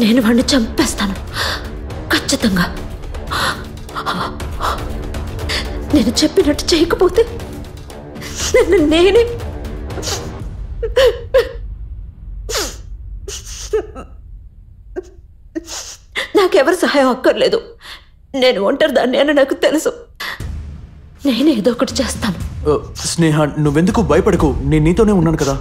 నేను వాడిని చంపేస్తాను ఖచ్చితంగా. నేను చెప్పినట్టు చేయకపోతే నేనే నాకెవరి సహాయం అక్కర్లేదు. నేను ఒంటరిదాన్ని అని నాకు తెలుసు. నేనే ఏదో ఒకటి చేస్తాను. స్నేహ, నువ్వెందుకు భయపడకు, నేను నీతోనే ఉన్నాను కదా.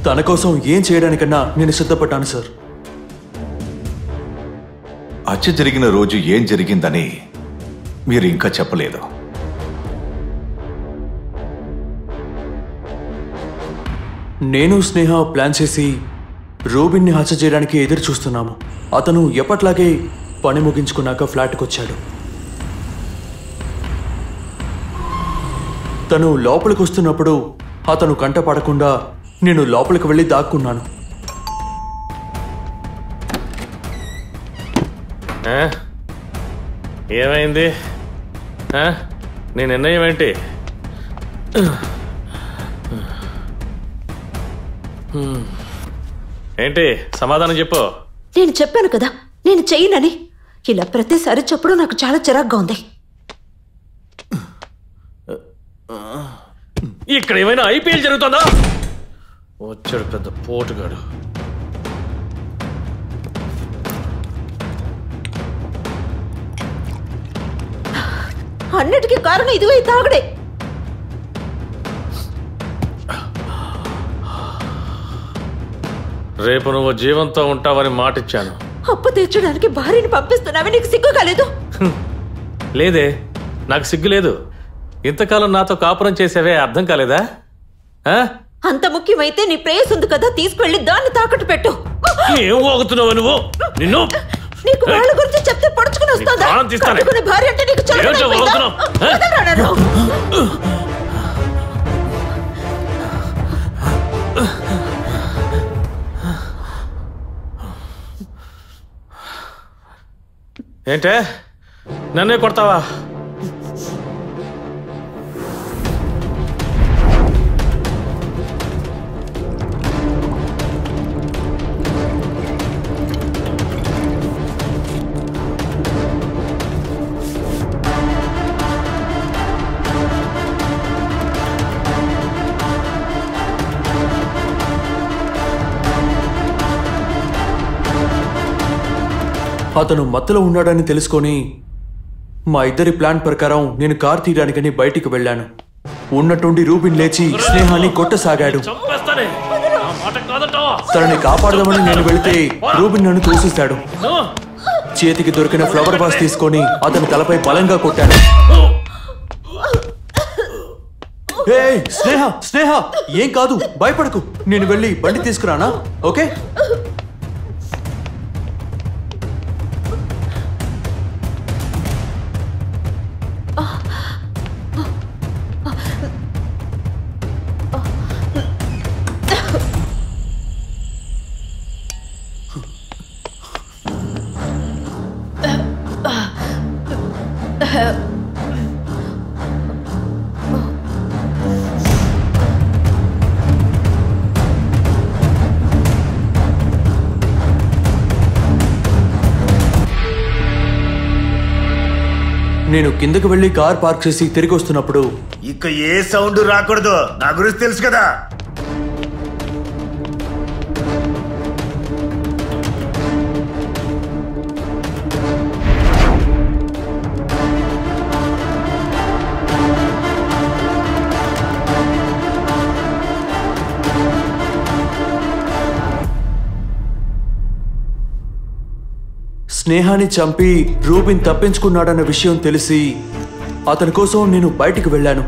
తన కోసం ఏం చేయడానికన్నా నేను సిద్ధపడ్డాను సార్. హత్య జరిగిన రోజు ఏం జరిగిందని మీరు ఇంకా చెప్పలేదు. నేను స్నేహ ప్లాన్ చేసి రూబిన్ని హత్య చేయడానికి ఎదురు చూస్తున్నాము. అతను ఎప్పట్లాగే పని ముగించుకున్నాక ఫ్లాట్కి వచ్చాడు. తను లోపలికి వస్తున్నప్పుడు అతను కంట పడకుండా నేను లోపలికి వెళ్ళి దాక్కున్నాను. ఏమైంది? నీ నిర్ణయం ఏంటి? ఏంటి సమాధానం చెప్పు. నేను చెప్పాను కదా నేను చెయ్యనని. ఇలా ప్రతిసారి చెప్పడం నాకు చాలా చిరాగ్గా ఉంది. ఇక్కడ ఏమైనా ఐపీఎల్ జరుగుతుందా? వచ్చాడు పెద్ద పోటుగాడు. అన్నిటికీ కారణం ఇదిగో ఈ తాగుడే. రేపు నువ్వు జీవంతో ఉంటావని మాటిచ్చాను. అప్పు తీర్చడానికి భార్యని పంపిస్తున్నావే, నీకు సిగ్గు కాలేదు? లేదే, నాకు సిగ్గు లేదు. ఇంతకాలం నాతో కాపురం చేసేవే అర్థం కాలేదా? అంత ముఖ్యమైతే నీ ప్రేయస్ ఉంది కదా, తీసుకువెళ్ళి దాన్ని తాకట్టు పెట్టు. ఏం వాగుతున్నావు నువ్వు? నిన్ను నీకు వాళ్ళ గురించి చెప్తే పొడుచుకుని వస్తుందా? భార్య అంటే నీకు ఏంటే నన్నే కొడతావా? అతను మత్తులో ఉన్నాడని తెలుసుకొని మా ఇద్దరి ప్లాన్ ప్రకారం నేను కార్ తీయడానికని బయటికి వెళ్ళాను. ఉన్నట్టుండి రూబిన్ లేచి స్నేహాన్ని కొట్టసాగాడు. తనని కాపాడదామని నేను వెళితే రూబిన్ నన్ను తోసేశాడు. చేతికి దొరికిన ఫ్లవర్ వాస్ తీసుకొని అతని తలపై బలంగా కొట్టాను. స్నేహ స్నేహ ఏం కాదు, భయపడకు. నేను వెళ్ళి బండి తీసుకురానా? ఓకే. నేను కిందకి వెళ్ళి కార్ పార్క్ చేసి తిరిగి వస్తున్నప్పుడు ఇక ఏ సౌండ్ రాకూడదు, నా గురించి తెలుసు కదా. స్నేహాన్ని చంపి రూబిన్ తప్పించుకున్నాడన్న విషయం తెలిసి అతని కోసం నేను బయటికి వెళ్ళాను.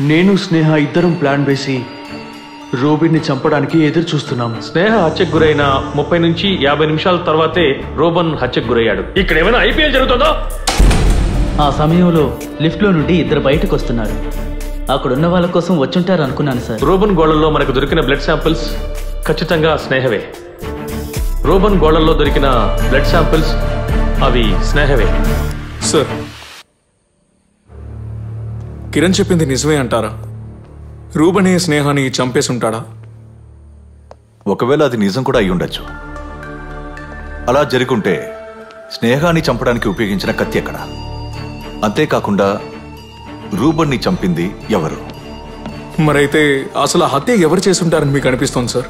నేను స్నేహ ఇద్దరం ప్లాన్ వేసి రూబిన్ని చంపడానికి ఎదురు చూస్తున్నాం. స్నేహ హత్యకు గురైన 30 నుంచి 50 నిమిషాల తర్వాతే రోబన్ హత్యకు గురయ్యాడు. ఇక్కడ ఏమైనా ఐపీఎల్ జరుగుతుందో? ఆ సమయంలో లిఫ్ట్లో నుండి ఇద్దరు బయటకు వస్తున్నారు. అక్కడున్న వాళ్ళ కోసం వచ్చుంటారు అనుకున్నాను సార్. రోబన్ గోళల్లో మనకు దొరికిన బ్లడ్ శాంపిల్స్ ఖచ్చితంగా స్నేహవే. రోబన్ గోళల్లో దొరికిన బ్లడ్ శాంపిల్స్ అవి స్నేహవే. సార్, కిరణ్ చెప్పింది నిజమే అంటారా? రూబనే స్నేహాన్ని చంపేసి ఉంటాడా? ఒకవేళ అది నిజం కూడా అయి ఉండొచ్చు. అలా జరుగుంటే స్నేహాన్ని చంపడానికి ఉపయోగించిన కత్తి ఎక్కడ? అంతేకాకుండా రూబన్ని చంపింది ఎవరు? మరైతే అసలు ఆ హత్య ఎవరు చేసుంటారని మీకు అనిపిస్తోంది సార్?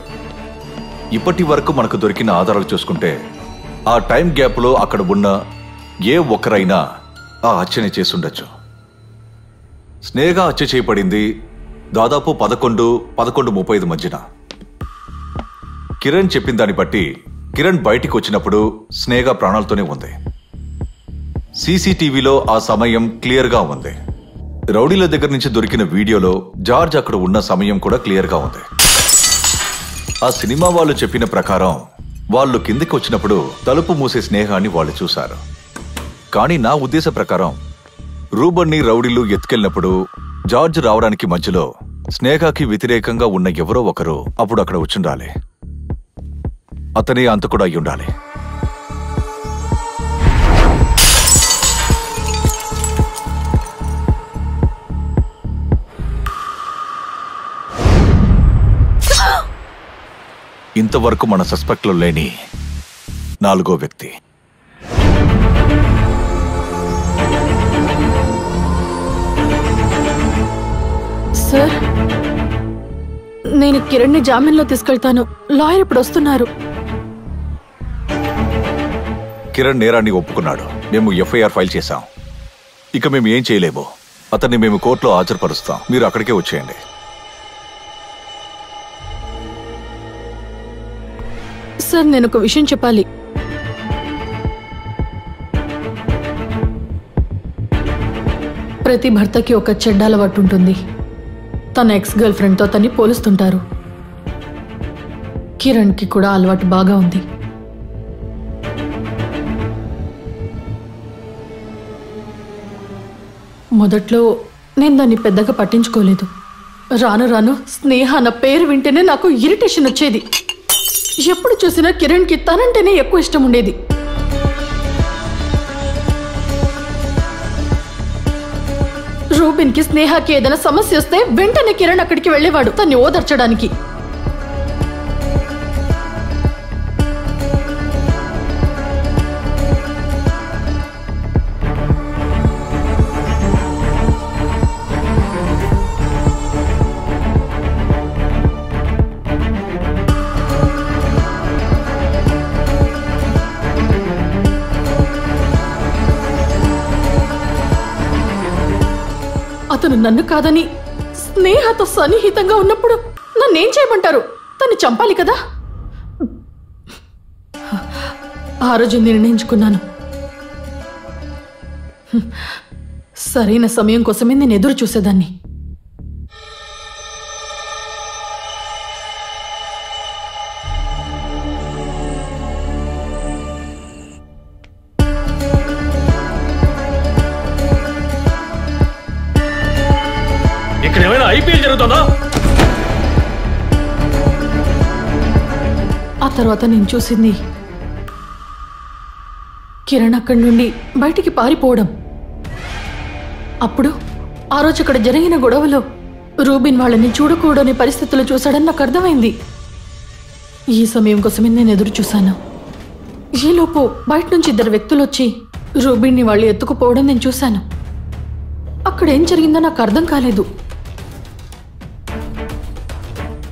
ఇప్పటి వరకు మనకు దొరికిన ఆధారాలు చూసుకుంటే ఆ టైం గ్యాప్లో అక్కడ ఉన్న ఏ ఒక్కరైనా ఆ హత్యని చేసుండొచ్చు. స్నేహ హత్య చేయబడింది దాదాపు 11-11:35 మధ్యన. కిరణ్ చెప్పిన దాన్ని బట్టి కిరణ్ బయటికి వచ్చినప్పుడు స్నేహ ప్రాణాలతోనే ఉంది. సీసీటీవీలో ఆ సమయం క్లియర్గా ఉంది. రౌడీల దగ్గర నుంచి దొరికిన వీడియోలో జార్జ్ అక్కడ ఉన్న సమయం కూడా క్లియర్గా ఉంది. ఆ సినిమా వాళ్ళు చెప్పిన ప్రకారం వాళ్ళు కిందికి వచ్చినప్పుడు తలుపు మూసే స్నేహాన్ని వాళ్ళు చూశారు. కానీ నా ఉద్దేశ ప్రకారం రూబన్ని రౌడీలు ఎత్తుకెళ్ళినప్పుడు జార్జ్ రావడానికి మధ్యలో స్నేహకి వ్యతిరేకంగా ఉన్న ఎవరో ఒకరు అప్పుడు అక్కడ వచ్చుండాలి. అతనే అంతకుడు అయి ఉండాలి. ఇంతవరకు మన సస్పెక్ట్లో లేని 4వ వ్యక్తి. సార్, నేను కిరణ్ని జామీన్లో తీసుకెళ్తాను. లాయర్ ఇప్పుడు వస్తున్నారు. కిరణ్ నేరాన్ని ఒప్పుకున్నాడు. మేము ఎఫ్ఐఆర్ ఫైల్ చేశాం. ఇక మేము ఏం చేయలేము. అతన్ని మేము కోర్టులో హాజరుపరుస్తాం. మీరు అక్కడికే వచ్చేయండి. సార్, నేను ఒక విషయం చెప్పాలి. ప్రతి భర్తకి ఒక చెడ్డ అలవాటు ఉంటుంది. తన ఎక్స్ గర్ల్ ఫ్రెండ్తో తన్ని పోలుస్తుంటారు. కిరణ్కి కూడా అలవాటు బాగా ఉంది. మొదట్లో నేను దాన్ని పెద్దగా పట్టించుకోలేదు. రాను రాను స్నేహ అన్న పేరు వింటేనే నాకు ఇరిటేషన్ వచ్చేది. ఎప్పుడు చూసినా కిరణ్కి తనంటేనే ఎక్కువ ఇష్టం ఉండేది. రూబిన్కి స్నేహకి ఏదైనా సమస్య వస్తే వెంటనే కిరణ్ అక్కడికి వెళ్ళేవాడు తన్ని ఓదార్చడానికి. అతను నన్ను కాదని స్నేహతో సన్నిహితంగా ఉన్నప్పుడు నన్నేం చేయమంటారు? తను చంపాలి కదా. ఆ రోజు నిర్ణయించుకున్నాను. సరైన సమయం కోసమే నేను ఎదురు చూసేదాన్ని. ఇక్కడ ఏమైనా ఐపీఎల్ జరుగుతుందా? ఆ తర్వాత నేను చూసింది కిరణ్ అక్కడి నుండి బయటికి పారిపోవడం. అప్పుడు ఆ రోజు అక్కడ జరిగిన గొడవలో రూబిన్ వాళ్ళని చూడకూడని పరిస్థితులు చూశాడని నాకు అర్థమైంది. ఈ సమయం కోసమే నేను ఎదురు చూశాను. ఈలోపు బయట నుంచి 2 వ్యక్తులు వచ్చి రూబిన్ని వాళ్ళు ఎత్తుకుపోవడం నేను చూశాను. అక్కడ ఏం జరిగిందో నాకు అర్థం కాలేదు.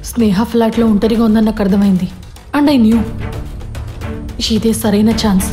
స్నేహ ఫ్లాట్లో ఒంటరిగా ఉందని నాకు అర్థమైంది. అండ్ ఐ న్యూ ఇదే సరైన ఛాన్స్.